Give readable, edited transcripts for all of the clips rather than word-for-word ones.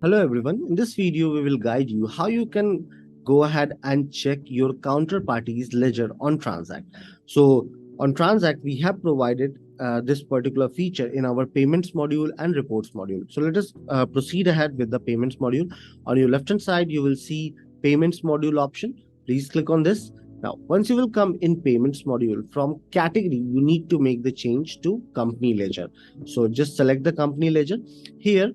Hello everyone. In this video, we will guide you how you can go ahead and check your counterparty's ledger on TranZact. So on TranZact, we have provided this particular feature in our payments module and reports module. So let us proceed ahead with the payments module. On your left hand side, you will see payments module option. Please click on this. Now, once you will come in payments module, from category, you need to make the change to company ledger. So just select the company ledger. Here,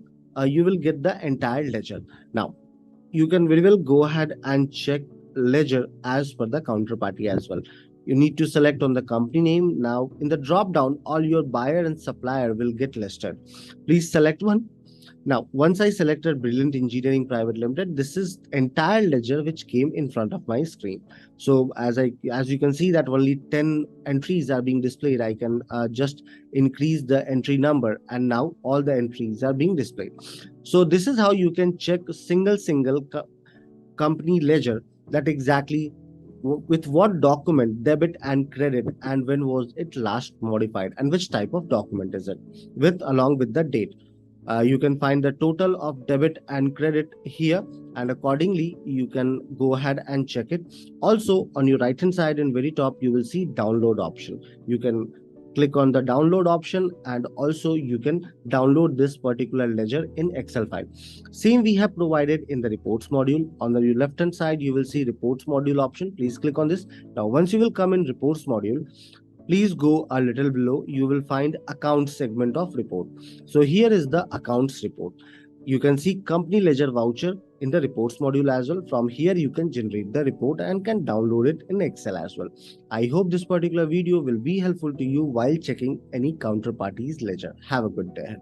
you will get the entire ledger. Now, you can very well go ahead and check ledger as per the counterparty as well. You need to select on the company name. Now, in the drop down, all your buyer and supplier will get listed. Please select one. Now, once I selected Brilliant Engineering Private Limited, this is entire ledger which came in front of my screen. So as you can see that only 10 entries are being displayed, I can just increase the entry number, and now all the entries are being displayed. So this is how you can check a single company ledger, that exactly with what document, debit and credit, and when was it last modified, and which type of document is it, with along with the date. You can find the total of debit and credit here, and accordingly you can go ahead and check it. Also, on your right hand side in very top, you will see download option. You can click on the download option, and also you can download this particular ledger in Excel file. Same we have provided in the reports module. On the left hand side, you will see reports module option. Please click on this. Now, once you will come in reports module, please go a little below. You will find accounts segment of report. So here is the accounts report. You can see company ledger voucher in the reports module as well. From here, you can generate the report and can download it in Excel as well. I hope this particular video will be helpful to you while checking any counterparty's ledger. Have a good day ahead.